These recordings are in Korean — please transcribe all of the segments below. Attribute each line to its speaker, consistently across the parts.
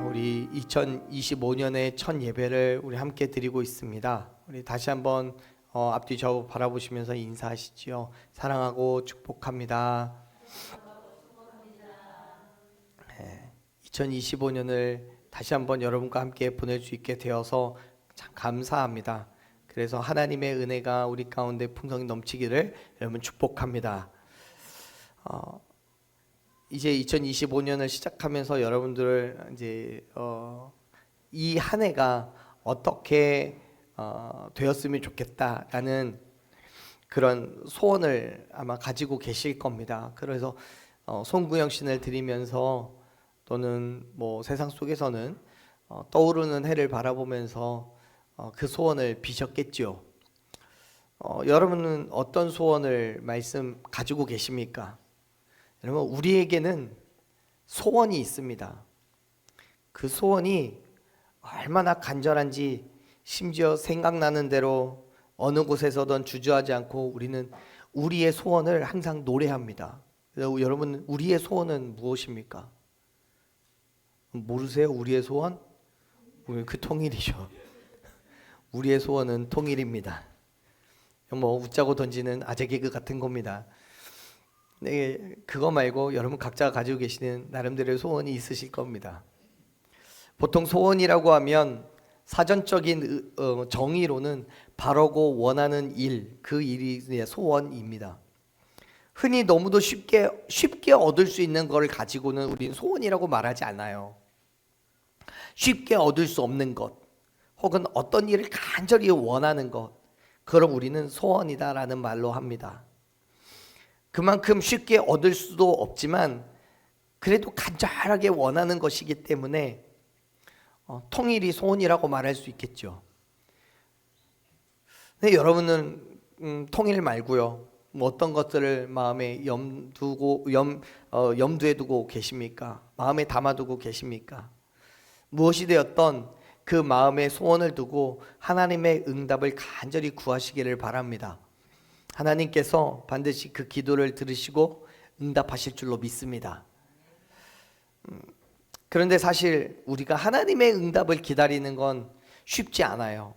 Speaker 1: 우리 2025년의 첫 예배를 우리 함께 드리고 있습니다. 우리 다시 한번 앞뒤 좌우 바라보시면서 인사하시지요. 사랑하고 축복합니다. 2025년을 다시 한번 여러분과 함께 보낼 수 있게 되어서 참 감사합니다. 그래서 하나님의 은혜가 우리 가운데 풍성히 넘치기를 여러분 축복합니다. 이제 2025년을 시작하면서 여러분들을 이제 이 한 해가 어떻게 되었으면 좋겠다라는 그런 소원을 아마 가지고 계실 겁니다. 그래서 송구영신을 드리면서 또는 뭐 세상 속에서는 떠오르는 해를 바라보면서 그 소원을 비셨겠죠. 여러분은 어떤 소원을 가지고 계십니까? 여러분, 우리에게는 소원이 있습니다. 그 소원이 얼마나 간절한지 심지어 생각나는 대로 어느 곳에서든 주저하지 않고 우리는 우리의 소원을 항상 노래합니다. 여러분, 우리의 소원은 무엇입니까? 모르세요? 우리의 소원? 그 통일이죠. 우리의 소원은 통일입니다. 뭐 웃자고 던지는 아재 개그 같은 겁니다. 네, 그거 말고 여러분 각자가 가지고 계시는 나름대로의 소원이 있으실 겁니다. 보통 소원이라고 하면 사전적인 정의로는 바라고 원하는 일, 그 일이 소원입니다. 흔히 너무도 쉽게 얻을 수 있는 걸 가지고는 우리는 소원이라고 말하지 않아요. 쉽게 얻을 수 없는 것, 혹은 어떤 일을 간절히 원하는 것, 그럼 우리는 소원이다라는 말로 합니다. 그만큼 쉽게 얻을 수도 없지만 그래도 간절하게 원하는 것이기 때문에 통일이 소원이라고 말할 수 있겠죠. 근데 여러분은 통일 말고요, 뭐 어떤 것들을 마음에 염두에 두고 계십니까? 마음에 담아두고 계십니까? 무엇이 되었던 그 마음의 소원을 두고 하나님의 응답을 간절히 구하시기를 바랍니다. 하나님께서 반드시 그 기도를 들으시고 응답하실 줄로 믿습니다. 그런데 사실 우리가 하나님의 응답을 기다리는 건 쉽지 않아요.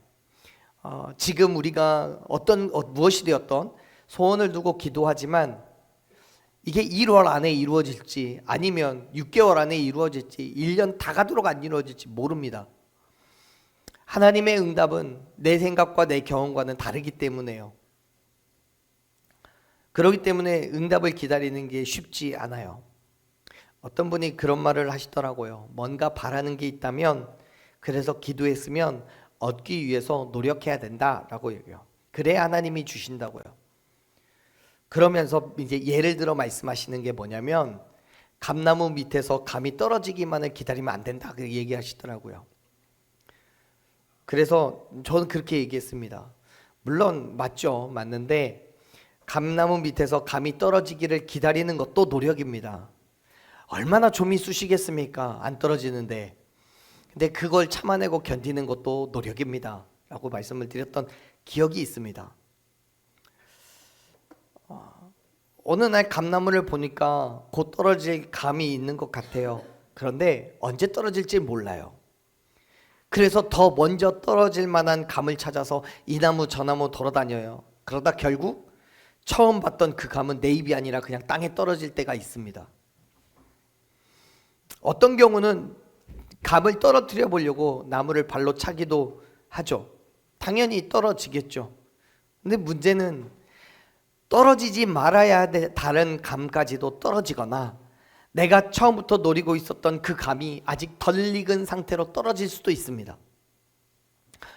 Speaker 1: 지금 우리가 무엇이 되었던 소원을 두고 기도하지만 이게 1월 안에 이루어질지 아니면 6개월 안에 이루어질지 1년 다 가도록 안 이루어질지 모릅니다. 하나님의 응답은 내 생각과 내 경험과는 다르기 때문에요. 그렇기 때문에 응답을 기다리는 게 쉽지 않아요. 어떤 분이 그런 말을 하시더라고요. 뭔가 바라는 게 있다면, 그래서 기도했으면 얻기 위해서 노력해야 된다라고 얘기해요. 그래야 하나님이 주신다고요. 그러면서 이제 예를 들어 말씀하시는 게 뭐냐면, 감나무 밑에서 감이 떨어지기만을 기다리면 안 된다, 그 얘기하시더라고요. 그래서 저는 그렇게 얘기했습니다. 물론 맞는데 감나무 밑에서 감이 떨어지기를 기다리는 것도 노력입니다. 얼마나 좀이 쑤시겠습니까? 안 떨어지는데. 근데 그걸 참아내고 견디는 것도 노력입니다 라고 말씀을 드렸던 기억이 있습니다. 어느 날 감나무를 보니까 곧 떨어질 감이 있는 것 같아요. 그런데 언제 떨어질지 몰라요. 그래서 더 먼저 떨어질 만한 감을 찾아서 이 나무 저 나무 돌아다녀요. 그러다 결국 처음 봤던 그 감은 내 입이 아니라 그냥 땅에 떨어질 때가 있습니다. 어떤 경우는 감을 떨어뜨려 보려고 나무를 발로 차기도 하죠. 당연히 떨어지겠죠. 근데 문제는 떨어지지 말아야 될 다른 감까지도 떨어지거나 내가 처음부터 노리고 있었던 그 감이 아직 덜 익은 상태로 떨어질 수도 있습니다.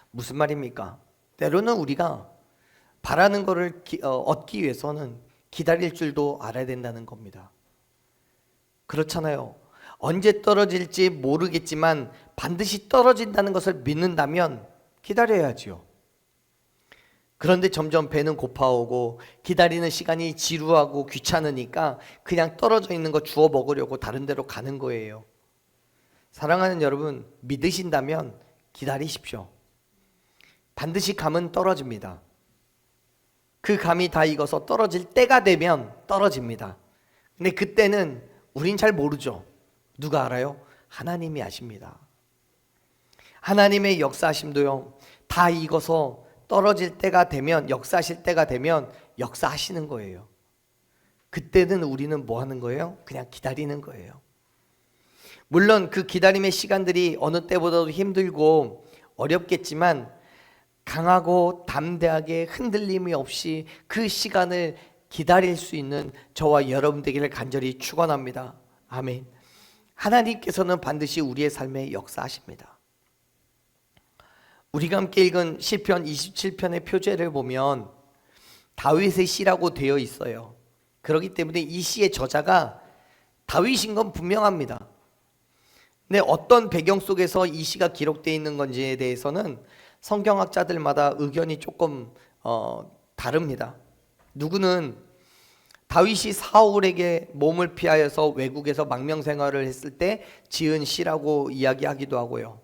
Speaker 1: 무슨 말입니까? 때로는 우리가 바라는 것을 얻기 위해서는 기다릴 줄도 알아야 된다는 겁니다. 그렇잖아요. 언제 떨어질지 모르겠지만 반드시 떨어진다는 것을 믿는다면 기다려야지요. 그런데 점점 배는 고파오고 기다리는 시간이 지루하고 귀찮으니까 그냥 떨어져 있는 거 주워 먹으려고 다른 데로 가는 거예요. 사랑하는 여러분, 믿으신다면 기다리십시오. 반드시 감은 떨어집니다. 그 감이 다 익어서 떨어질 때가 되면 떨어집니다. 근데 그때는 우린 잘 모르죠. 누가 알아요? 하나님이 아십니다. 하나님의 역사하심도요, 다 익어서 떨어질 때가 되면, 역사하실 때가 되면 역사하시는 거예요. 그때는 우리는 뭐 하는 거예요? 그냥 기다리는 거예요. 물론 그 기다림의 시간들이 어느 때보다도 힘들고 어렵겠지만 강하고 담대하게 흔들림이 없이 그 시간을 기다릴 수 있는 저와 여러분 되기를 간절히 축원합니다. 아멘. 하나님께서는 반드시 우리의 삶에 역사하십니다. 우리가 함께 읽은 시편 27편의 표제를 보면 다윗의 시라고 되어 있어요. 그렇기 때문에 이 시의 저자가 다윗인 건 분명합니다. 근데 어떤 배경 속에서 이 시가 기록되어 있는 건지에 대해서는 성경학자들마다 의견이 조금 다릅니다. 누구는 다윗이 사울에게 몸을 피하여서 외국에서 망명 생활을 했을 때 지은 시라고 이야기하기도 하고요.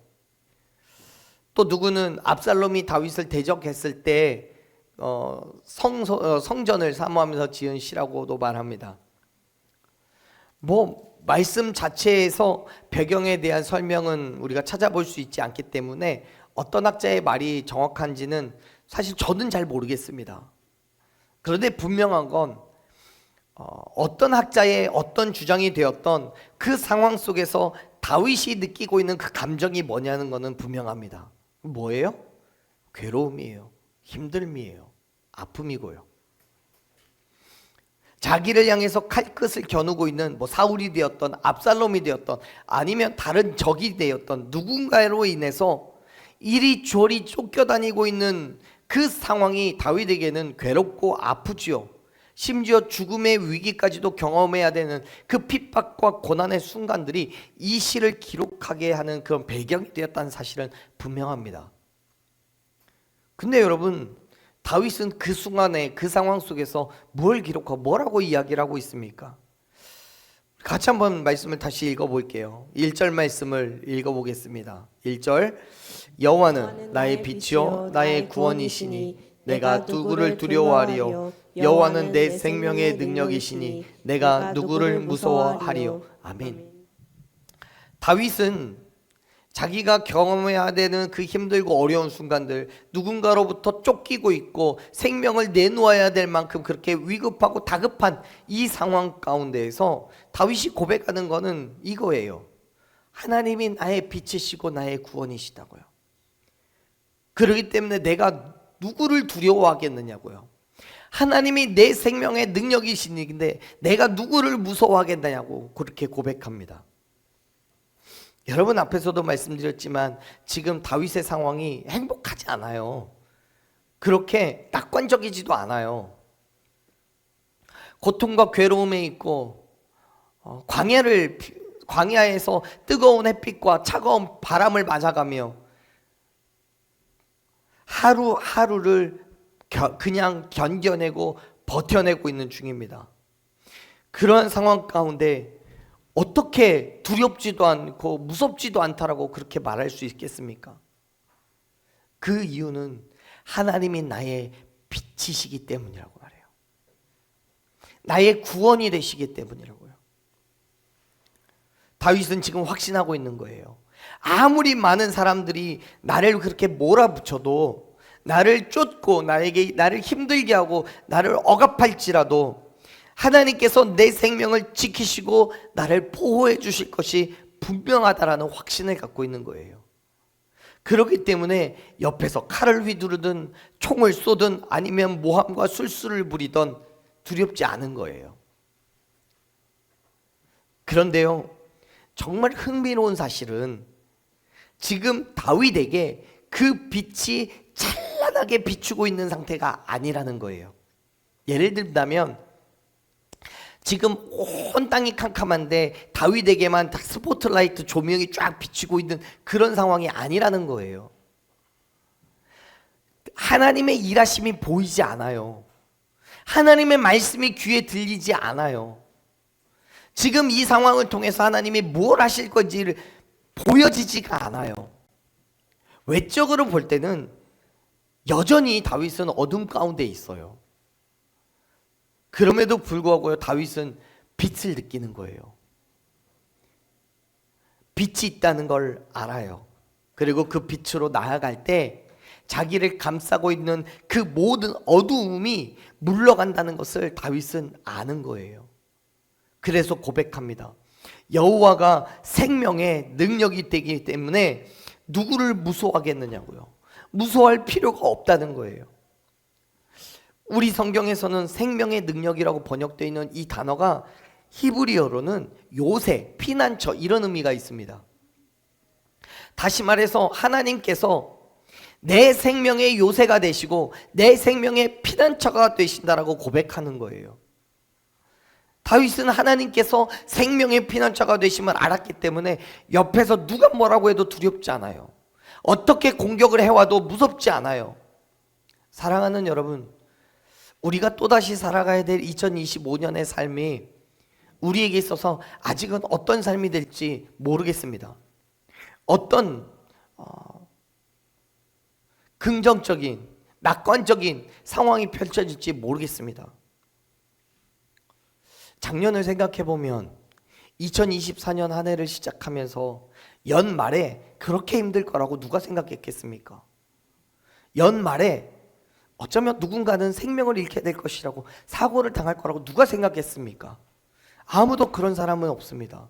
Speaker 1: 또 누구는 압살롬이 다윗을 대적했을 때 성전을 사모하면서 지은 시라고도 말합니다. 말씀 자체에서 배경에 대한 설명은 우리가 찾아볼 수 있지 않기 때문에 어떤 학자의 말이 정확한지는 사실 저는 잘 모르겠습니다. 그런데 분명한 건 어떤 학자의 어떤 주장이 되었던 그 상황 속에서 다윗이 느끼고 있는 그 감정이 뭐냐는 것은 분명합니다. 뭐예요? 괴로움이에요. 힘듦이에요. 아픔이고요. 자기를 향해서 칼끝을 겨누고 있는 사울이 되었던 압살롬이 되었던 아니면 다른 적이 되었던 누군가로 인해서 이리저리 쫓겨다니고 있는 그 상황이 다윗에게는 괴롭고 아프지요. 심지어 죽음의 위기까지도 경험해야 되는 그 핍박과 고난의 순간들이 이 시를 기록하게 하는 그런 배경이 되었다는 사실은 분명합니다. 근데 여러분, 다윗은 그 순간에 그 상황 속에서 뭘 기록하고 뭐라고 이야기를 하고 있습니까? 같이 한번 말씀을 다시 읽어볼게요. 1절 말씀을 읽어보겠습니다. 1절, 여호와는 나의 빛이요 나의 구원이시니 내가 누구를 두려워하리요? 여호와는 내 생명의 능력이시니 내가 누구를 무서워하리요? 아멘. 다윗은 자기가 경험해야 되는 그 힘들고 어려운 순간들, 누군가로부터 쫓기고 있고 생명을 내놓아야 될 만큼 그렇게 위급하고 다급한 이 상황 가운데에서 다윗이 고백하는 것은 이거예요. 하나님이 나의 빛이시고 나의 구원이시다고요. 그렇기 때문에 내가 누구를 두려워하겠느냐고요. 하나님이 내 생명의 능력이시니 내가 누구를 무서워하겠느냐고 그렇게 고백합니다. 여러분 앞에서도 말씀드렸지만 지금 다윗의 상황이 행복하지 않아요. 그렇게 낙관적이지도 않아요. 고통과 괴로움에 있고 광야에서 뜨거운 햇빛과 차가운 바람을 맞아가며 하루하루를 그냥 견뎌내고 버텨내고 있는 중입니다. 그러한 상황 가운데 어떻게 두렵지도 않고 무섭지도 않다라고 그렇게 말할 수 있겠습니까? 그 이유는 하나님이 나의 빛이시기 때문이라고 말해요. 나의 구원이 되시기 때문이라고요. 다윗은 지금 확신하고 있는 거예요. 아무리 많은 사람들이 나를 그렇게 몰아붙여도, 나를 쫓고 나를 힘들게 하고 나를 억압할지라도 하나님께서 내 생명을 지키시고 나를 보호해 주실 것이 분명하다라는 확신을 갖고 있는 거예요. 그렇기 때문에 옆에서 칼을 휘두르든 총을 쏘든 아니면 모함과 술수를 부리던 두렵지 않은 거예요. 그런데요, 정말 흥미로운 사실은 지금 다윗에게 그 빛이 찬란하게 비추고 있는 상태가 아니라는 거예요. 예를 들자면 지금 온 땅이 캄캄한데 다윗에게만 스포트라이트 조명이 쫙 비치고 있는 그런 상황이 아니라는 거예요. 하나님의 일하심이 보이지 않아요. 하나님의 말씀이 귀에 들리지 않아요. 지금 이 상황을 통해서 하나님이 뭘 하실 건지 보여지지가 않아요. 외적으로 볼 때는 여전히 다윗은 어둠 가운데 있어요. 그럼에도 불구하고 다윗은 빛을 느끼는 거예요. 빛이 있다는 걸 알아요. 그리고 그 빛으로 나아갈 때 자기를 감싸고 있는 그 모든 어두움이 물러간다는 것을 다윗은 아는 거예요. 그래서 고백합니다. 여호와가 생명의 능력이 되기 때문에 누구를 무서워하겠느냐고요. 무서워할 필요가 없다는 거예요. 우리 성경에서는 생명의 능력이라고 번역되어 있는 이 단어가 히브리어로는 요새, 피난처 이런 의미가 있습니다. 다시 말해서 하나님께서 내 생명의 요새가 되시고 내 생명의 피난처가 되신다라고 고백하는 거예요. 다윗은 하나님께서 생명의 피난처가 되심을 알았기 때문에 옆에서 누가 뭐라고 해도 두렵지 않아요. 어떻게 공격을 해와도 무섭지 않아요. 사랑하는 여러분, 우리가 또다시 살아가야 될 2025년의 삶이 우리에게 있어서 아직은 어떤 삶이 될지 모르겠습니다. 어떤 긍정적인, 낙관적인 상황이 펼쳐질지 모르겠습니다. 작년을 생각해 보면 2024년 한 해를 시작하면서 연말에 그렇게 힘들 거라고 누가 생각했겠습니까? 연말에 어쩌면 누군가는 생명을 잃게 될 것이라고, 사고를 당할 거라고 누가 생각했습니까? 아무도 그런 사람은 없습니다.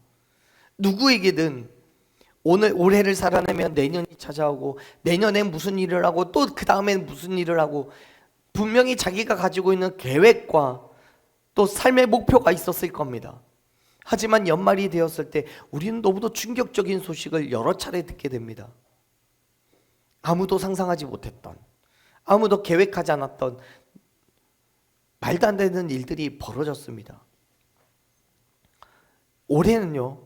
Speaker 1: 누구에게든 오늘 올해를 살아내면 내년이 찾아오고, 내년엔 무슨 일을 하고 또 그 다음엔 무슨 일을 하고, 분명히 자기가 가지고 있는 계획과 또 삶의 목표가 있었을 겁니다. 하지만 연말이 되었을 때 우리는 너무도 충격적인 소식을 여러 차례 듣게 됩니다. 아무도 상상하지 못했던, 아무도 계획하지 않았던 말도 안 되는 일들이 벌어졌습니다. 올해는요,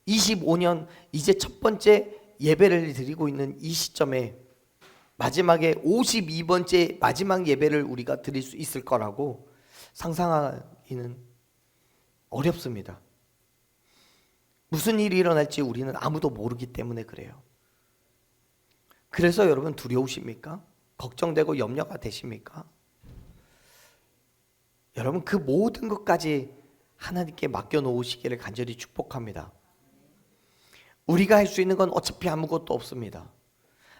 Speaker 1: 25년 이제 첫 번째 예배를 드리고 있는 이 시점에 마지막에 52번째 마지막 예배를 우리가 드릴 수 있을 거라고 상상하기는 어렵습니다. 무슨 일이 일어날지 우리는 아무도 모르기 때문에 그래요. 그래서 여러분 두려우십니까? 걱정되고 염려가 되십니까? 여러분 그 모든 것까지 하나님께 맡겨놓으시기를 간절히 축복합니다. 우리가 할 수 있는 건 어차피 아무것도 없습니다.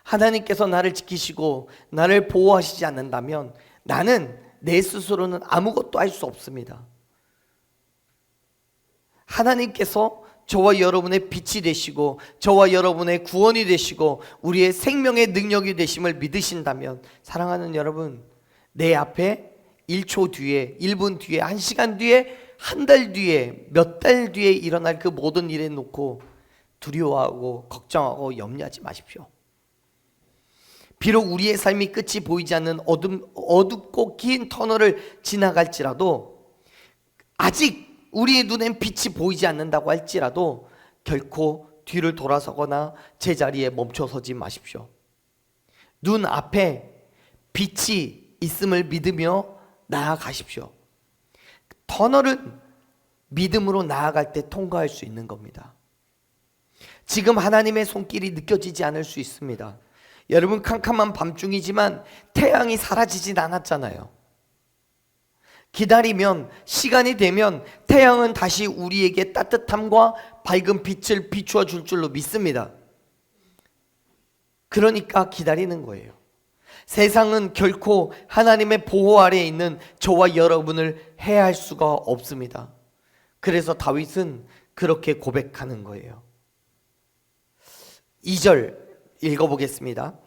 Speaker 1: 하나님께서 나를 지키시고 나를 보호하시지 않는다면 나는 내 스스로는 아무것도 할 수 없습니다. 하나님께서 저와 여러분의 빛이 되시고 저와 여러분의 구원이 되시고 우리의 생명의 능력이 되심을 믿으신다면, 사랑하는 여러분, 내 앞에 1초 뒤에, 1분 뒤에, 1시간 뒤에, 한 달 뒤에, 몇 달 뒤에 일어날 그 모든 일에 놓고 두려워하고 걱정하고 염려하지 마십시오. 비록 우리의 삶이 끝이 보이지 않는 어둡고 긴 터널을 지나갈지라도, 아직 우리의 눈엔 빛이 보이지 않는다고 할지라도 결코 뒤를 돌아서거나 제자리에 멈춰서지 마십시오. 눈 앞에 빛이 있음을 믿으며 나아가십시오. 터널은 믿음으로 나아갈 때 통과할 수 있는 겁니다. 지금 하나님의 손길이 느껴지지 않을 수 있습니다. 여러분, 캄캄한 밤중이지만 태양이 사라지진 않았잖아요. 기다리면, 시간이 되면 태양은 다시 우리에게 따뜻함과 밝은 빛을 비추어 줄 줄로 믿습니다. 그러니까 기다리는 거예요. 세상은 결코 하나님의 보호 아래에 있는 저와 여러분을 해할 수가 없습니다. 그래서 다윗은 그렇게 고백하는 거예요. 2절 읽어보겠습니다.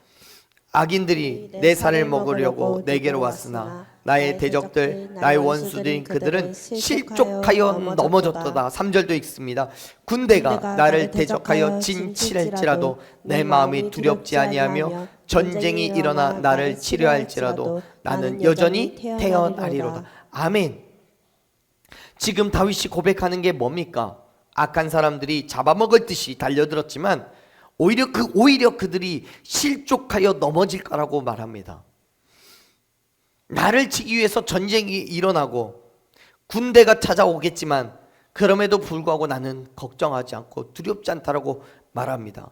Speaker 1: 악인들이 내 살을 먹으려고 내게로 왔으나 나의 대적들, 나의 원수들인 그들은 실족하여 넘어졌도다. 3절도 읽습니다. 군대가 나를 대적하여 진칠할지라도 내 마음이 두렵지 아니하며 전쟁이 일어나 나를 치료할지라도 나는 여전히 태어나리로다. 아멘. 지금 다윗이 고백하는 게 뭡니까? 악한 사람들이 잡아먹을 듯이 달려들었지만 오히려 그들이 실족하여 넘어질 거라고 말합니다. 나를 치기 위해서 전쟁이 일어나고 군대가 찾아오겠지만 그럼에도 불구하고 나는 걱정하지 않고 두렵지 않다라고 말합니다.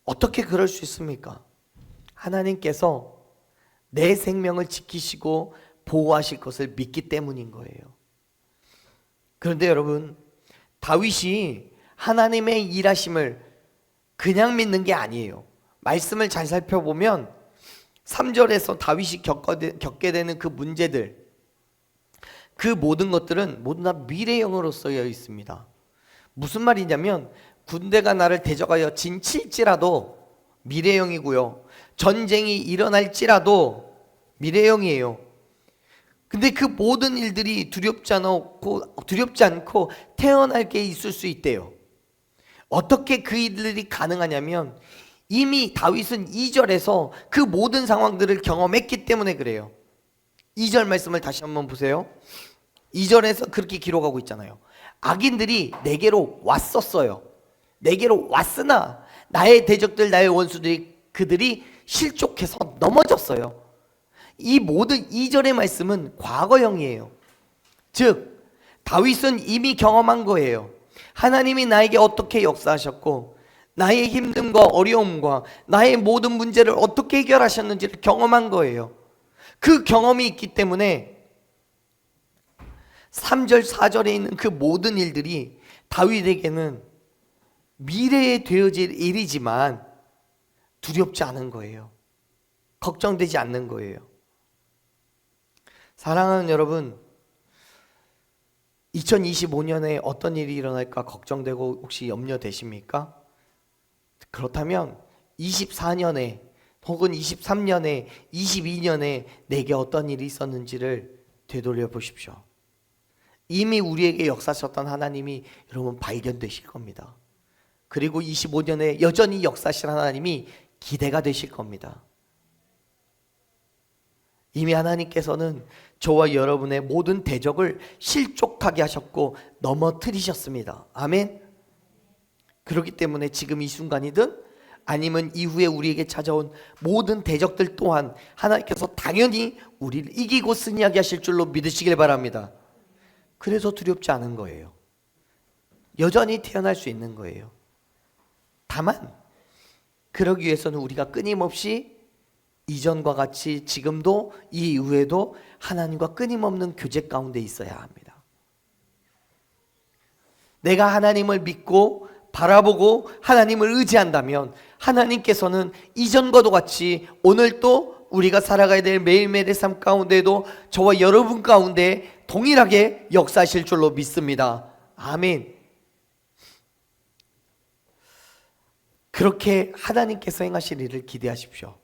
Speaker 1: 어떻게 그럴 수 있습니까? 하나님께서 내 생명을 지키시고 보호하실 것을 믿기 때문인 거예요. 그런데 여러분, 다윗이 하나님의 일하심을 그냥 믿는 게 아니에요. 말씀을 잘 살펴보면 3절에서 다윗이 겪게 되는 그 문제들, 그 모든 것들은 모두 다 미래형으로 쓰여 있습니다. 무슨 말이냐면 군대가 나를 대적하여 진칠지라도 미래형이고요, 전쟁이 일어날지라도 미래형이에요. 근데 그 모든 일들이 두렵지 않고 태어날 게 있을 수 있대요. 어떻게 그 일들이 가능하냐면 이미 다윗은 2절에서 그 모든 상황들을 경험했기 때문에 그래요. 2절 말씀을 다시 한번 보세요. 2절에서 그렇게 기록하고 있잖아요. 악인들이 내게로 왔었어요. 내게로 왔으나 나의 대적들, 나의 원수들이 그들이 실족해서 넘어졌어요. 이 모든 2절의 말씀은 과거형이에요. 즉 다윗은 이미 경험한 거예요. 하나님이 나에게 어떻게 역사하셨고 나의 힘듦과 어려움과 나의 모든 문제를 어떻게 해결하셨는지를 경험한 거예요. 그 경험이 있기 때문에 3절 4절에 있는 그 모든 일들이 다윗에게는 미래에 되어질 일이지만 두렵지 않은 거예요. 걱정되지 않는 거예요. 사랑하는 여러분, 2025년에 어떤 일이 일어날까 걱정되고 혹시 염려되십니까? 그렇다면 24년에 혹은 23년에 22년에 내게 어떤 일이 있었는지를 되돌려 보십시오. 이미 우리에게 역사하셨던 하나님이 여러분 발견되실 겁니다. 그리고 25년에 여전히 역사하실 하나님이 기대가 되실 겁니다. 이미 하나님께서는 저와 여러분의 모든 대적을 실족하게 하셨고 넘어뜨리셨습니다. 아멘. 그렇기 때문에 지금 이 순간이든 아니면 이후에 우리에게 찾아온 모든 대적들 또한 하나님께서 당연히 우리를 이기고 승리하게 하실 줄로 믿으시길 바랍니다. 그래서 두렵지 않은 거예요. 여전히 태어날 수 있는 거예요. 다만 그러기 위해서는 우리가 끊임없이 이전과 같이 지금도 이 이후에도 하나님과 끊임없는 교제 가운데 있어야 합니다. 내가 하나님을 믿고 바라보고 하나님을 의지한다면 하나님께서는 이전과도 같이 오늘 또 우리가 살아가야 될 매일매일의 삶 가운데도 저와 여러분 가운데 동일하게 역사하실 줄로 믿습니다. 아멘. 그렇게 하나님께서 행하실 일을 기대하십시오.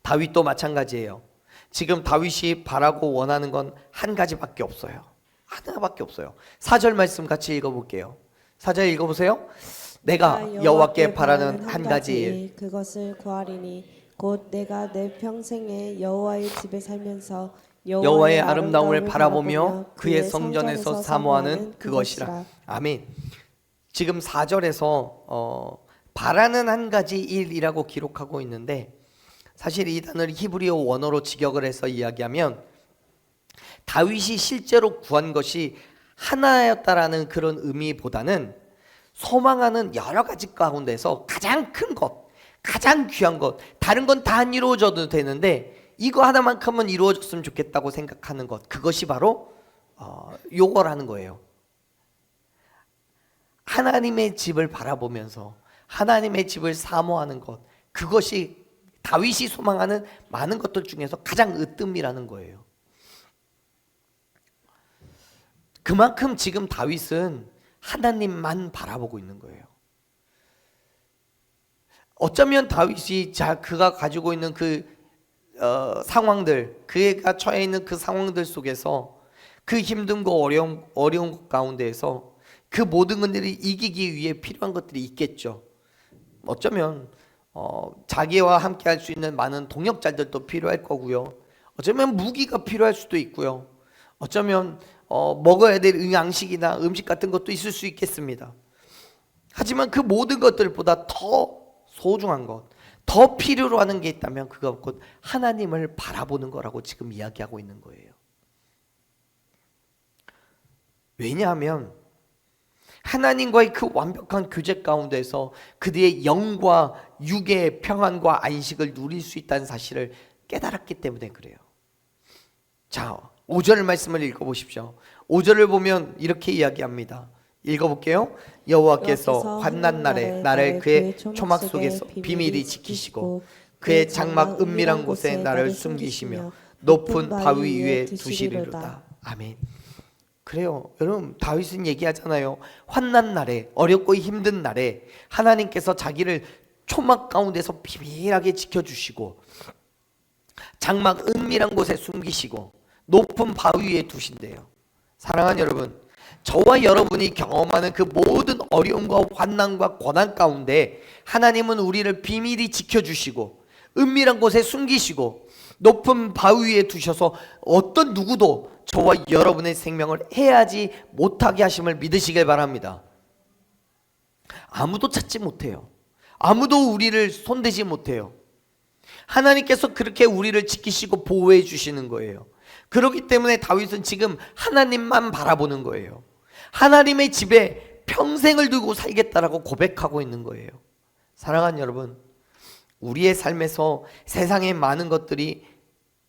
Speaker 1: 다윗도 마찬가지예요. 지금 다윗이 바라고 원하는 건 한 가지밖에 없어요. 하나밖에 없어요. 4절 말씀 같이 읽어볼게요. 4절 읽어보세요. 내가 여호와께 바라는 한 가지 일,
Speaker 2: 그것을 구하리니 곧 내가 내 평생에 여호와의 집에 살면서
Speaker 1: 여호와의 아름다움을 바라보며 그의 성전에서 사모하는 그것이라. 아멘. 지금 4절에서 바라는 한 가지 일이라고 기록하고 있는데, 사실 이 단어를 히브리어 원어로 직역을 해서 이야기하면 다윗이 실제로 구한 것이 하나였다라는 그런 의미보다는 소망하는 여러 가지 가운데서 가장 큰 것, 가장 귀한 것, 다른 건 다 안 이루어져도 되는데 이거 하나만큼은 이루어졌으면 좋겠다고 생각하는 것, 그것이 바로 요거라는 거예요. 하나님의 집을 바라보면서 하나님의 집을 사모하는 것, 그것이 다윗이 소망하는 많은 것들 중에서 가장 으뜸이라는 거예요. 그만큼 지금 다윗은 하나님만 바라보고 있는 거예요. 어쩌면 다윗이 그가 가지고 있는 그 상황들, 그가 처해 있는 그 상황들 속에서 그 힘든고 어려운 것 가운데에서 그 모든 것들을 이기기 위해 필요한 것들이 있겠죠. 어쩌면 자기와 함께 할 수 있는 많은 동역자들도 필요할 거고요. 어쩌면 무기가 필요할 수도 있고요. 어쩌면 먹어야 될 양식이나 음식 같은 것도 있을 수 있겠습니다. 하지만 그 모든 것들보다 더 소중한 것, 더 필요로 하는 게 있다면 그거 곧 하나님을 바라보는 거라고 지금 이야기하고 있는 거예요. 왜냐하면 하나님과의 그 완벽한 교제 가운데서 그들의 영과 육의 평안과 안식을 누릴 수 있다는 사실을 깨달았기 때문에 그래요. 자, 5절 말씀을 읽어보십시오. 5절을 보면 이렇게 이야기합니다. 읽어볼게요. 여호와께서 환난 날에 나를 그의 초막 속에서 비밀히 지키시고 그의 장막 은밀한 곳에 나를 숨기시며 높은 바위 위에 두시리로다. 아멘. 그래요. 여러분, 다윗은 얘기하잖아요. 환난 날에, 어렵고 힘든 날에 하나님께서 자기를 초막 가운데서 비밀하게 지켜주시고 장막 은밀한 곳에 숨기시고 높은 바위 위에 두신대요. 사랑하는 여러분, 저와 여러분이 경험하는 그 모든 어려움과 환난과 고난 가운데 하나님은 우리를 비밀히 지켜주시고 은밀한 곳에 숨기시고 높은 바위 위에 두셔서 어떤 누구도 저와 여러분의 생명을 해하지 못하게 하심을 믿으시길 바랍니다. 아무도 찾지 못해요. 아무도 우리를 손대지 못해요. 하나님께서 그렇게 우리를 지키시고 보호해 주시는 거예요. 그렇기 때문에 다윗은 지금 하나님만 바라보는 거예요. 하나님의 집에 평생을 두고 살겠다라고 고백하고 있는 거예요. 사랑하는 여러분, 우리의 삶에서 세상의 많은 것들이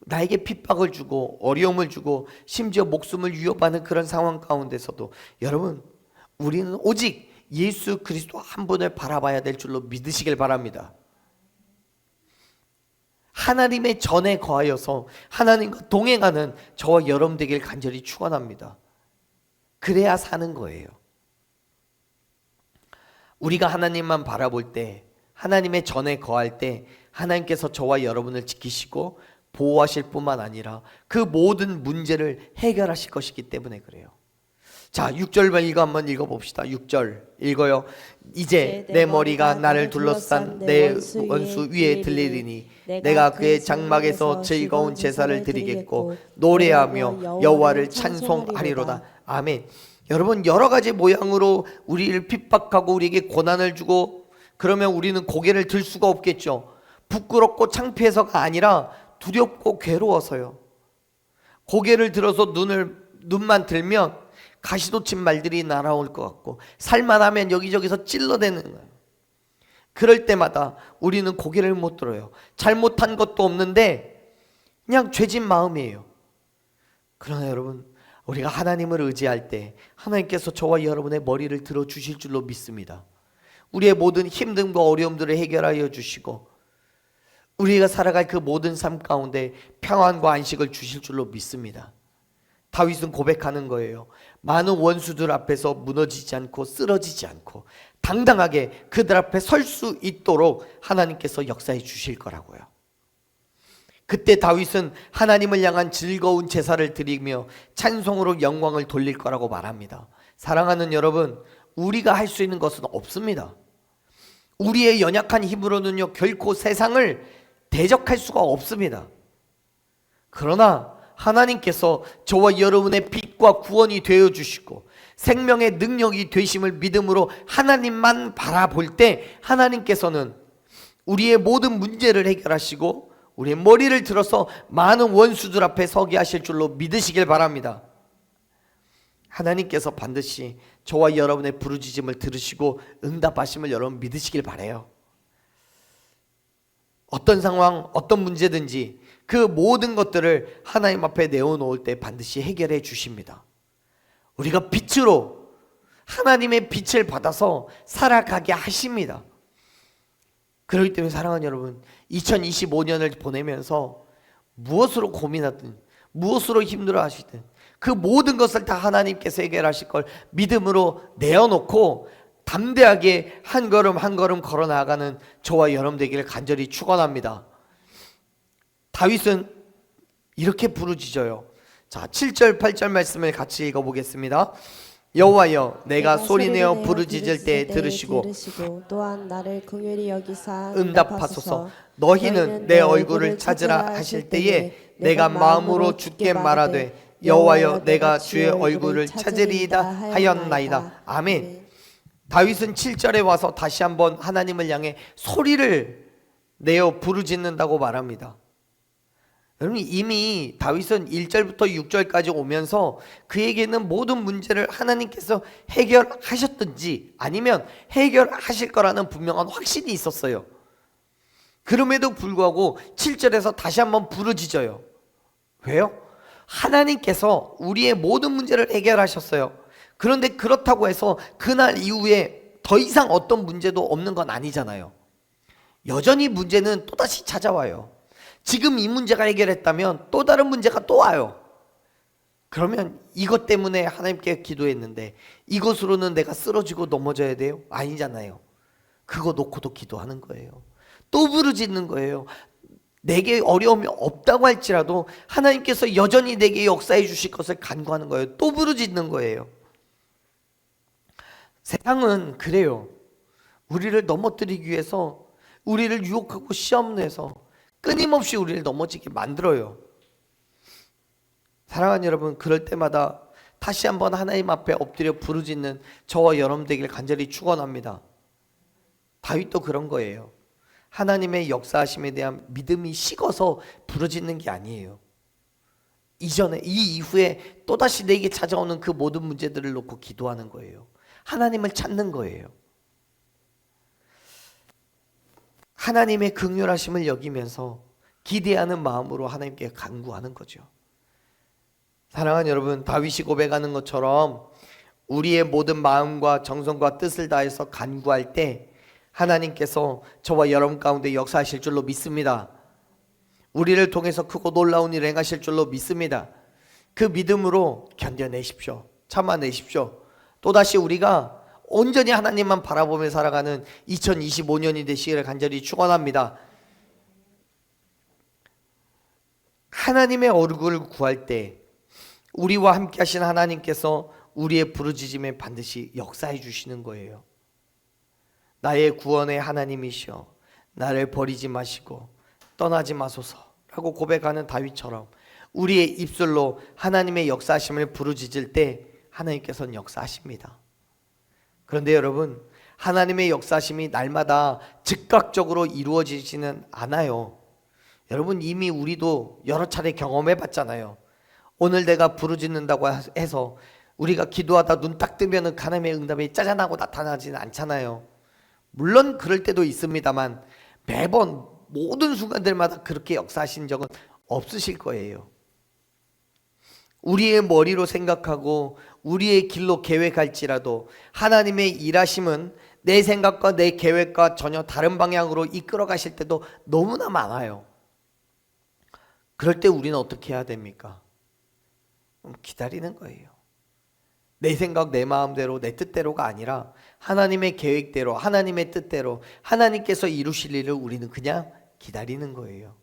Speaker 1: 나에게 핍박을 주고 어려움을 주고 심지어 목숨을 위협하는 그런 상황 가운데서도 여러분, 우리는 오직 예수 그리스도 한 분을 바라봐야 될 줄로 믿으시길 바랍니다. 하나님의 전에 거하여서 하나님과 동행하는 저와 여러분 되길 간절히 축원합니다. 그래야 사는 거예요. 우리가 하나님만 바라볼 때, 하나님의 전에 거할 때 하나님께서 저와 여러분을 지키시고 보호하실 뿐만 아니라 그 모든 문제를 해결하실 것이기 때문에 그래요. 자, 6절 이거 한번 읽어봅시다. 6절 읽어요. 이제 내 머리가 나를 둘러싼 내 원수 위에 들리리니 내가 그의 장막에서 즐거운 제사를 드리겠고 노래하며 여호와를 찬송하리로다. 아멘. 여러분, 여러 가지 모양으로 우리를 핍박하고 우리에게 고난을 주고 그러면 우리는 고개를 들 수가 없겠죠. 부끄럽고 창피해서가 아니라 두렵고 괴로워서요. 고개를 들어서 눈만 들면 가시돋친 말들이 날아올 것 같고 살만하면 여기저기서 찔러대는 거예요. 그럴 때마다 우리는 고개를 못 들어요. 잘못한 것도 없는데 그냥 죄진 마음이에요. 그러나 여러분, 우리가 하나님을 의지할 때 하나님께서 저와 여러분의 머리를 들어주실 줄로 믿습니다. 우리의 모든 힘듦과 어려움들을 해결하여 주시고 우리가 살아갈 그 모든 삶 가운데 평안과 안식을 주실 줄로 믿습니다. 다윗은 고백하는 거예요. 많은 원수들 앞에서 무너지지 않고 쓰러지지 않고 당당하게 그들 앞에 설 수 있도록 하나님께서 역사해 주실 거라고요. 그때 다윗은 하나님을 향한 즐거운 제사를 드리며 찬송으로 영광을 돌릴 거라고 말합니다. 사랑하는 여러분, 우리가 할 수 있는 것은 없습니다. 우리의 연약한 힘으로는요 결코 세상을 대적할 수가 없습니다. 그러나 하나님께서 저와 여러분의 빛과 구원이 되어 주시고 생명의 능력이 되심을 믿음으로 하나님만 바라볼 때 하나님께서는 우리의 모든 문제를 해결하시고 우리의 머리를 들어서 많은 원수들 앞에 서게 하실 줄로 믿으시길 바랍니다. 하나님께서 반드시 저와 여러분의 부르짖음을 들으시고 응답하심을 여러분 믿으시길 바라요. 어떤 상황, 어떤 문제든지 그 모든 것들을 하나님 앞에 내어놓을 때 반드시 해결해 주십니다. 우리가 빛으로 하나님의 빛을 받아서 살아가게 하십니다. 그렇기 때문에 사랑하는 여러분, 2025년을 보내면서 무엇으로 고민하든 무엇으로 힘들어 하시든 그 모든 것을 다 하나님께서 해결하실 걸 믿음으로 내어놓고 담대하게 한 걸음 한 걸음 걸어 나가는 저와 여러분 되기를 간절히 축원합니다. 다윗은 이렇게 부르짖어요. 자, 7절 8절 말씀을 같이 읽어보겠습니다. 여호와여, 내가 소리내어 부르짖을 때 들으시고
Speaker 2: 또한 나를 긍휼히 여기사
Speaker 1: 응답하소서. 너희는 내 얼굴을 찾으라 하실 때에 내가 마음으로 주께 말하되 여호와여, 내가 주의 얼굴을 찾으리이다 하였나이다. 아멘. 다윗은 7절에 와서 다시 한번 하나님을 향해 소리를 내어 부르짖는다고 말합니다. 여러분, 이미 다윗은 1절부터 6절까지 오면서 그에게는 모든 문제를 하나님께서 해결하셨든지 아니면 해결하실 거라는 분명한 확신이 있었어요. 그럼에도 불구하고 7절에서 다시 한번 부르짖어요. 왜요? 하나님께서 우리의 모든 문제를 해결하셨어요. 그런데 그렇다고 해서 그날 이후에 더 이상 어떤 문제도 없는 건 아니잖아요. 여전히 문제는 또다시 찾아와요. 지금 이 문제가 해결했다면 또 다른 문제가 또 와요. 그러면 이것 때문에 하나님께 기도했는데 이것으로는 내가 쓰러지고 넘어져야 돼요? 아니잖아요. 그거 놓고도 기도하는 거예요. 또 부르짖는 거예요. 내게 어려움이 없다고 할지라도 하나님께서 여전히 내게 역사해 주실 것을 간구하는 거예요. 또 부르짖는 거예요. 세상은 그래요. 우리를 넘어뜨리기 위해서 우리를 유혹하고 시험 내서 끊임없이 우리를 넘어지게 만들어요. 사랑하는 여러분, 그럴 때마다 다시 한번 하나님 앞에 엎드려 부르짖는 저와 여러분 되길 간절히 축원합니다. 다윗도 그런 거예요. 하나님의 역사하심에 대한 믿음이 식어서 부르짖는 게 아니에요. 이전에 이 이후에 또다시 내게 찾아오는 그 모든 문제들을 놓고 기도하는 거예요. 하나님을 찾는 거예요. 하나님의 긍휼하심을 여기면서 기대하는 마음으로 하나님께 간구하는 거죠. 사랑하는 여러분, 다윗이 고백하는 것처럼 우리의 모든 마음과 정성과 뜻을 다해서 간구할 때 하나님께서 저와 여러분 가운데 역사하실 줄로 믿습니다. 우리를 통해서 크고 놀라운 일을 행하실 줄로 믿습니다. 그 믿음으로 견뎌내십시오. 참아내십시오. 또다시 우리가 온전히 하나님만 바라보며 살아가는 2025년이 되시기를 간절히 축원합니다. 하나님의 얼굴을 구할 때 우리와 함께 하신 하나님께서 우리의 부르짖음에 반드시 역사해 주시는 거예요. 나의 구원의 하나님이시여 나를 버리지 마시고 떠나지 마소서 라고 고백하는 다윗처럼 우리의 입술로 하나님의 역사하심을 부르짖을 때 하나님께서는 역사하십니다. 그런데 여러분, 하나님의 역사하심이 날마다 즉각적으로 이루어지지는 않아요. 여러분, 이미 우리도 여러 차례 경험해 봤잖아요. 오늘 내가 부르짖는다고 해서 우리가 기도하다 눈 딱 뜨면 하나님의 응답이 짜잔하고 나타나지는 않잖아요. 물론 그럴 때도 있습니다만 매번 모든 순간들마다 그렇게 역사하신 적은 없으실 거예요. 우리의 머리로 생각하고 우리의 길로 계획할지라도 하나님의 일하심은 내 생각과 내 계획과 전혀 다른 방향으로 이끌어 가실 때도 너무나 많아요. 그럴 때 우리는 어떻게 해야 됩니까? 기다리는 거예요. 내 생각, 내 마음대로, 내 뜻대로가 아니라 하나님의 계획대로, 하나님의 뜻대로 하나님께서 이루실 일을 우리는 그냥 기다리는 거예요.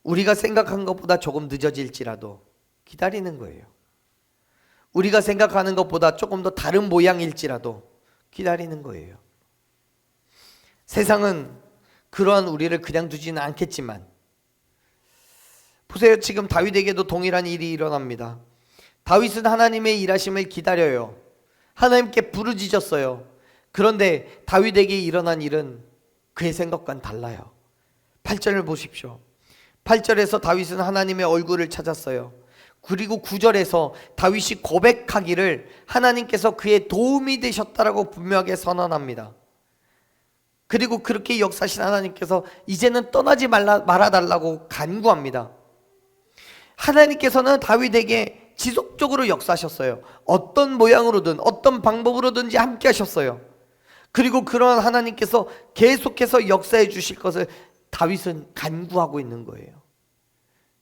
Speaker 1: 우리가 생각한 것보다 조금 늦어질지라도 기다리는 거예요. 우리가 생각하는 것보다 조금 더 다른 모양일지라도 기다리는 거예요. 세상은 그러한 우리를 그냥 두지는 않겠지만 보세요. 지금 다윗에게도 동일한 일이 일어납니다. 다윗은 하나님의 일하심을 기다려요. 하나님께 부르짖었어요. 그런데 다윗에게 일어난 일은 그의 생각과는 달라요. 8절을 보십시오. 8절에서 다윗은 하나님의 얼굴을 찾았어요. 그리고 9절에서 다윗이 고백하기를 하나님께서 그의 도움이 되셨다라고 분명하게 선언합니다. 그리고 그렇게 역사하신 하나님께서 이제는 떠나지 말아달라고 간구합니다. 하나님께서는 다윗에게 지속적으로 역사하셨어요. 어떤 모양으로든 어떤 방법으로든지 함께 하셨어요. 그리고 그런 하나님께서 계속해서 역사해 주실 것을 다윗은 간구하고 있는 거예요.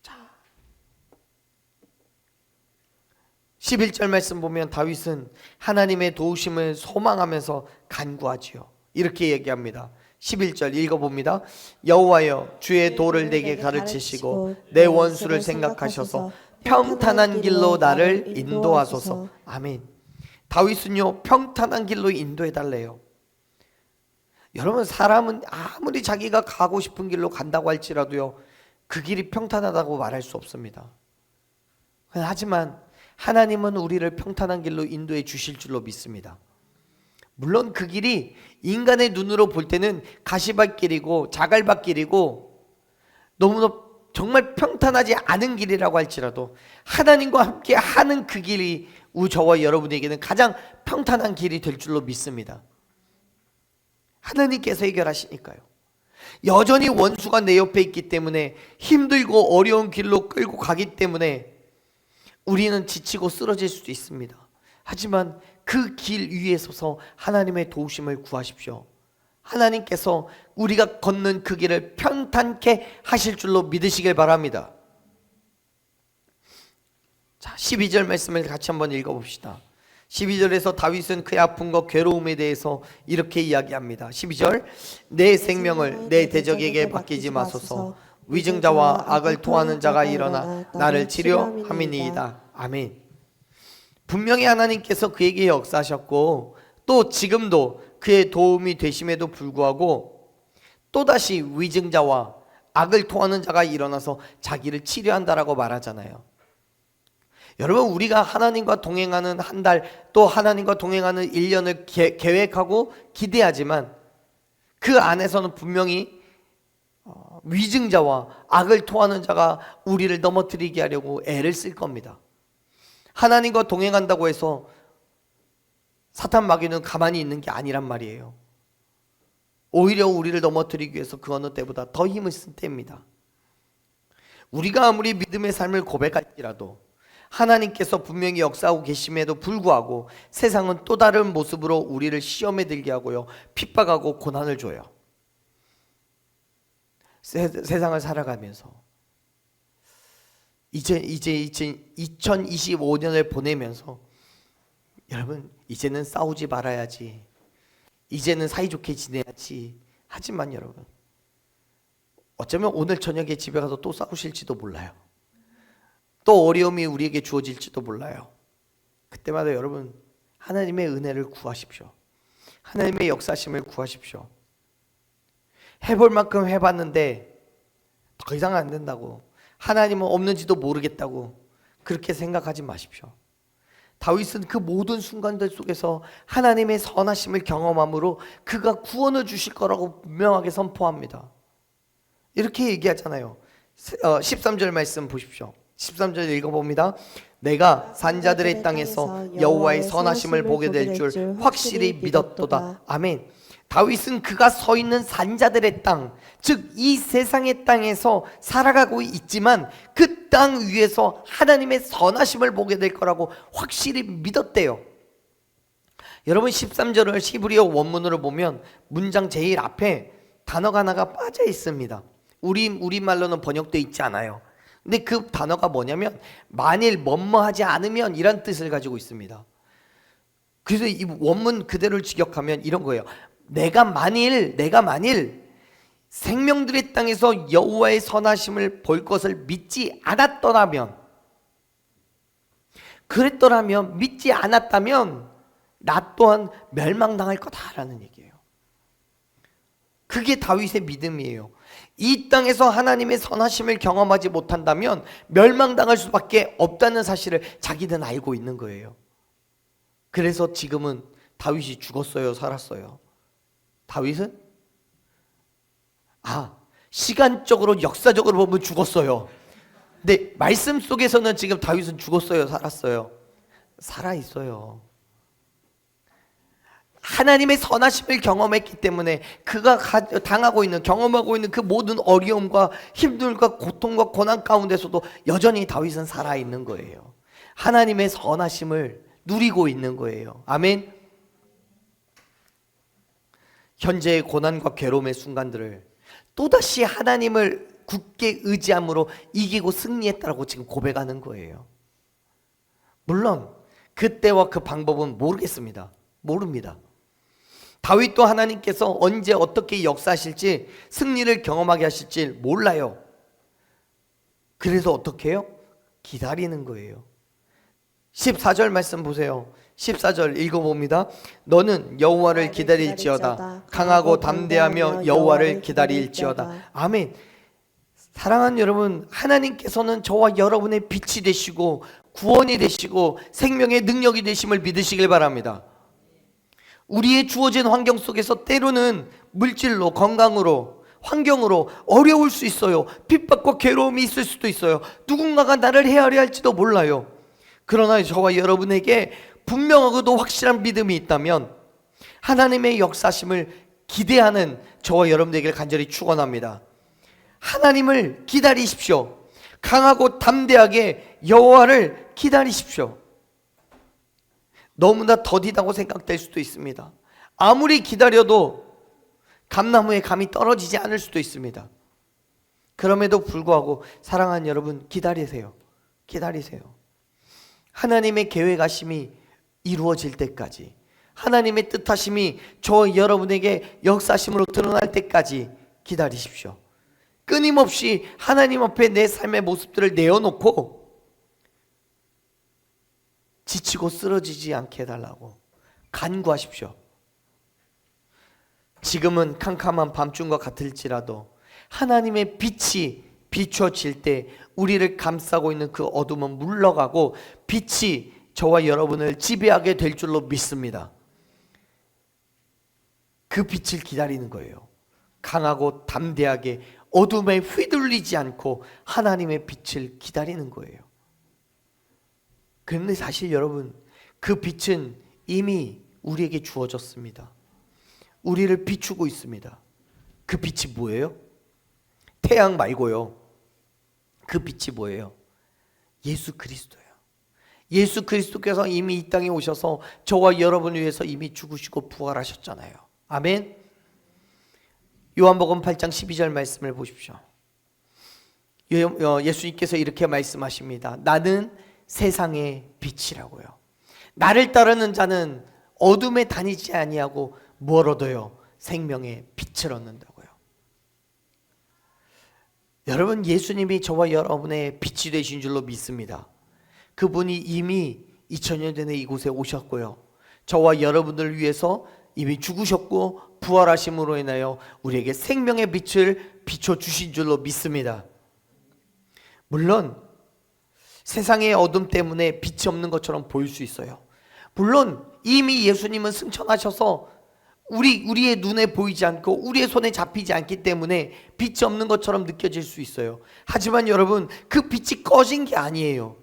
Speaker 1: 자, 11절 말씀 보면 다윗은 하나님의 도우심을 소망하면서 간구하지요. 이렇게 얘기합니다. 11절 읽어봅니다. 여호와여 주의 도를 내게 가르치시고 내 원수를 생각하셔서 평탄한 길로 나를 인도하소서. 아멘. 다윗은요 평탄한 길로 인도해 달래요. 여러분, 사람은 아무리 자기가 가고 싶은 길로 간다고 할지라도요 그 길이 평탄하다고 말할 수 없습니다. 하지만 하나님은 우리를 평탄한 길로 인도해 주실 줄로 믿습니다. 물론 그 길이 인간의 눈으로 볼 때는 가시밭길이고 자갈밭길이고 너무나 정말 평탄하지 않은 길이라고 할지라도 하나님과 함께 하는 그 길이 저와 여러분에게는 가장 평탄한 길이 될 줄로 믿습니다. 하나님께서 해결하시니까요. 여전히 원수가 내 옆에 있기 때문에 힘들고 어려운 길로 끌고 가기 때문에 우리는 지치고 쓰러질 수도 있습니다. 하지만 그 길 위에 서서 하나님의 도우심을 구하십시오. 하나님께서 우리가 걷는 그 길을 편탄케 하실 줄로 믿으시길 바랍니다. 자, 12절 말씀을 같이 한번 읽어봅시다. 12절에서 다윗은 그의 아픔과 괴로움에 대해서 이렇게 이야기합니다. 12절, 내 생명을 내 대적에게 맡기지 마소서. 위증자와 악을 토하는 자가 일어나 나를 치료함이니이다. 아멘. 분명히 하나님께서 그에게 역사하셨고 또 지금도 그의 도움이 되심에도 불구하고 또다시 위증자와 악을 토하는 자가 일어나서 자기를 치료한다라고 말하잖아요. 여러분, 우리가 하나님과 동행하는 한 달, 또 하나님과 동행하는 1년을 계획하고 기대하지만 그 안에서는 분명히 위증자와 악을 토하는 자가 우리를 넘어뜨리게 하려고 애를 쓸 겁니다. 하나님과 동행한다고 해서 사탄 마귀는 가만히 있는 게 아니란 말이에요. 오히려 우리를 넘어뜨리기 위해서 그 어느 때보다 더 힘을 쓴 때입니다. 우리가 아무리 믿음의 삶을 고백할지라도 하나님께서 분명히 역사하고 계심에도 불구하고 세상은 또 다른 모습으로 우리를 시험에 들게 하고요, 핍박하고 고난을 줘요. 세상을 살아가면서 이제 2025년을 보내면서 여러분, 이제는 싸우지 말아야지, 이제는 사이좋게 지내야지. 하지만 여러분, 어쩌면 오늘 저녁에 집에 가서 또 싸우실지도 몰라요. 또 어려움이 우리에게 주어질지도 몰라요. 그때마다 여러분, 하나님의 은혜를 구하십시오. 하나님의 역사심을 구하십시오. 해볼 만큼 해봤는데 더 이상 안 된다고, 하나님은 없는지도 모르겠다고 그렇게 생각하지 마십시오. 다윗은 그 모든 순간들 속에서 하나님의 선하심을 경험함으로 그가 구원을 주실 거라고 분명하게 선포합니다. 이렇게 얘기하잖아요. 13절 말씀 보십시오. 13절 읽어봅니다. 내가 산자들의 땅에서 여호와의 선하심을 보게 될 줄 확실히 믿었도다. 아멘. 다윗은 그가 서 있는 산자들의 땅, 즉 이 세상의 땅에서 살아가고 있지만 그 땅 위에서 하나님의 선하심을 보게 될 거라고 확실히 믿었대요. 여러분, 13절을 히브리어 원문으로 보면 문장 제일 앞에 단어가 하나가 빠져 있습니다. 우리말로는 번역되어 있지 않아요. 근데 그 단어가 뭐냐면 만일 뭐뭐하지 않으면 이란 뜻을 가지고 있습니다. 그래서 이 원문 그대로를 직역하면 이런 거예요. 내가 만일 생명들의 땅에서 여호와의 선하심을 볼 것을 믿지 않았더라면, 그랬더라면, 믿지 않았다면 나 또한 멸망당할 거다라는 얘기예요. 그게 다윗의 믿음이에요. 이 땅에서 하나님의 선하심을 경험하지 못한다면 멸망당할 수밖에 없다는 사실을 자기는 알고 있는 거예요. 그래서 지금은 다윗이 죽었어요, 살았어요? 다윗은 시간적으로 역사적으로 보면 죽었어요. 근데 말씀 속에서는 지금 다윗은 죽었어요, 살았어요? 살아있어요. 하나님의 선하심을 경험했기 때문에 그가 당하고 있는, 경험하고 있는 그 모든 어려움과 힘들과 고통과 고난 가운데서도 여전히 다윗은 살아있는 거예요. 하나님의 선하심을 누리고 있는 거예요. 아멘. 현재의 고난과 괴로움의 순간들을 또다시 하나님을 굳게 의지함으로 이기고 승리했다라고 지금 고백하는 거예요. 물론 그때와 그 방법은 모르겠습니다. 모릅니다. 다윗도 하나님께서 언제 어떻게 역사하실지, 승리를 경험하게 하실지 몰라요. 그래서 어떻게 해요? 기다리는 거예요. 14절 말씀 보세요. 14절 읽어봅니다. 너는 여호와를 기다릴지어다. 강하고 담대하며 여호와를 기다릴지어다. 아멘. 사랑하는 여러분, 하나님께서는 저와 여러분의 빛이 되시고 구원이 되시고 생명의 능력이 되심을 믿으시길 바랍니다. 우리의 주어진 환경 속에서 때로는 물질로, 건강으로, 환경으로 어려울 수 있어요. 핍박과 괴로움이 있을 수도 있어요. 누군가가 나를 헤아려 할지도 몰라요. 그러나 저와 여러분에게 분명하고도 확실한 믿음이 있다면 하나님의 역사심을 기대하는 저와 여러분에게 간절히 축원합니다. 하나님을 기다리십시오. 강하고 담대하게 여호와를 기다리십시오. 너무나 더디다고 생각될 수도 있습니다. 아무리 기다려도 감나무에 감이 떨어지지 않을 수도 있습니다. 그럼에도 불구하고 사랑하는 여러분, 기다리세요. 기다리세요. 하나님의 계획하심이 이루어질 때까지, 하나님의 뜻하심이 저 여러분에게 역사심으로 드러날 때까지 기다리십시오. 끊임없이 하나님 앞에 내 삶의 모습들을 내어놓고 지치고 쓰러지지 않게 해달라고 간구하십시오. 지금은 캄캄한 밤중과 같을지라도 하나님의 빛이 비춰질 때 우리를 감싸고 있는 그 어둠은 물러가고 빛이 저와 여러분을 지배하게 될 줄로 믿습니다. 그 빛을 기다리는 거예요. 강하고 담대하게 어둠에 휘둘리지 않고 하나님의 빛을 기다리는 거예요. 그런데 사실 여러분, 그 빛은 이미 우리에게 주어졌습니다. 우리를 비추고 있습니다. 그 빛이 뭐예요? 태양 말고요. 그 빛이 뭐예요? 예수 그리스도예요. 예수 그리스도께서 이미 이 땅에 오셔서 저와 여러분을 위해서 이미 죽으시고 부활하셨잖아요. 아멘. 요한복음 8장 12절 말씀을 보십시오. 예수님께서 이렇게 말씀하십니다. 나는 세상의 빛이라고요. 나를 따르는 자는 어둠에 다니지 아니하고 뭘 얻어요? 생명의 빛을 얻는다고요. 여러분, 예수님이 저와 여러분의 빛이 되신 줄로 믿습니다. 그분이 이미 2000년 전에 이곳에 오셨고요, 저와 여러분들 위해서 이미 죽으셨고 부활하심으로 인하여 우리에게 생명의 빛을 비춰주신 줄로 믿습니다. 물론 세상의 어둠 때문에 빛이 없는 것처럼 보일 수 있어요. 물론 이미 예수님은 승천하셔서 우리의 눈에 보이지 않고 우리의 손에 잡히지 않기 때문에 빛이 없는 것처럼 느껴질 수 있어요. 하지만 여러분, 그 빛이 꺼진 게 아니에요.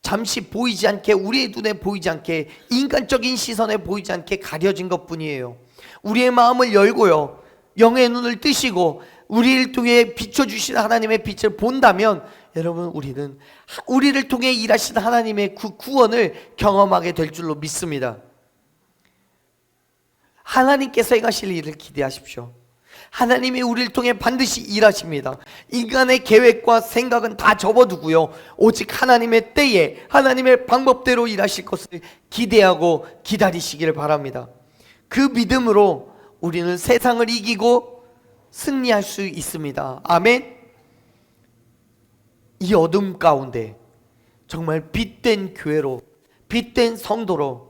Speaker 1: 잠시 보이지 않게, 우리의 눈에 보이지 않게, 인간적인 시선에 보이지 않게 가려진 것뿐이에요. 우리의 마음을 열고요, 영의 눈을 뜨시고 우리를 통해 비춰주신 하나님의 빛을 본다면 여러분, 우리는 우리를 통해 일하신 하나님의 그 구원을 경험하게 될 줄로 믿습니다. 하나님께서 행하실 일을 기대하십시오. 하나님이 우리를 통해 반드시 일하십니다. 인간의 계획과 생각은 다 접어두고요, 오직 하나님의 때에 하나님의 방법대로 일하실 것을 기대하고 기다리시기를 바랍니다. 그 믿음으로 우리는 세상을 이기고 승리할 수 있습니다. 아멘. 이 어둠 가운데 정말 빛된 교회로, 빛된 성도로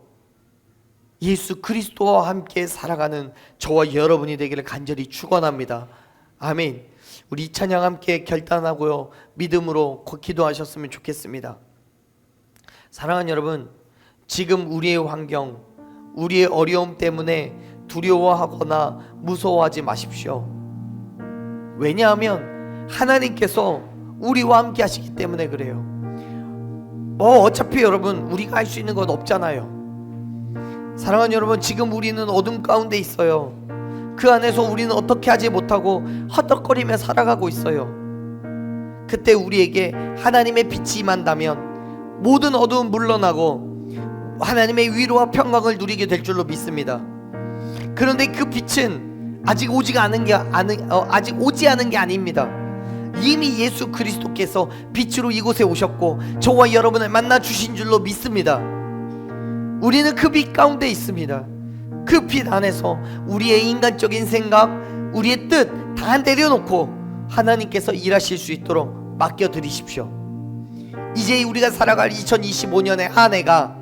Speaker 1: 예수 그리스도와 함께 살아가는 저와 여러분이 되기를 간절히 축원합니다. 아멘. 우리 이 찬양 함께 결단하고요, 믿음으로 기도하셨으면 좋겠습니다. 사랑하는 여러분, 지금 우리의 환경, 우리의 어려움 때문에 두려워하거나 무서워하지 마십시오. 왜냐하면 하나님께서 우리와 함께 하시기 때문에 그래요. 어차피 여러분, 우리가 할 수 있는 건 없잖아요. 사랑하는 여러분, 지금 우리는 어둠 가운데 있어요. 그 안에서 우리는 어떻게 하지 못하고 헛떡거리며 살아가고 있어요. 그때 우리에게 하나님의 빛이 임한다면 모든 어두움 물러나고 하나님의 위로와 평강을 누리게 될 줄로 믿습니다. 그런데 그 빛은 아직 오지 않은 게 아닙니다. 이미 예수 그리스도께서 빛으로 이곳에 오셨고 저와 여러분을 만나 주신 줄로 믿습니다. 우리는 그 빛 가운데 있습니다. 그 빛 안에서 우리의 인간적인 생각, 우리의 뜻 다 내려놓고 하나님께서 일하실 수 있도록 맡겨드리십시오. 이제 우리가 살아갈 2025년의 한 해가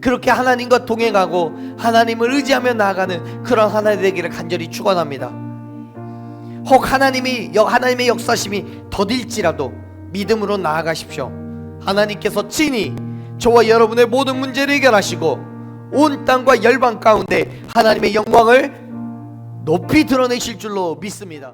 Speaker 1: 그렇게 하나님과 동행하고 하나님을 의지하며 나아가는 그런 한 해 되기를 간절히 축원합니다. 혹 하나님의 역사심이 더딜지라도 믿음으로 나아가십시오. 하나님께서 친히 저와 여러분의 모든 문제를 해결하시고 온 땅과 열방 가운데 하나님의 영광을 높이 드러내실 줄로 믿습니다.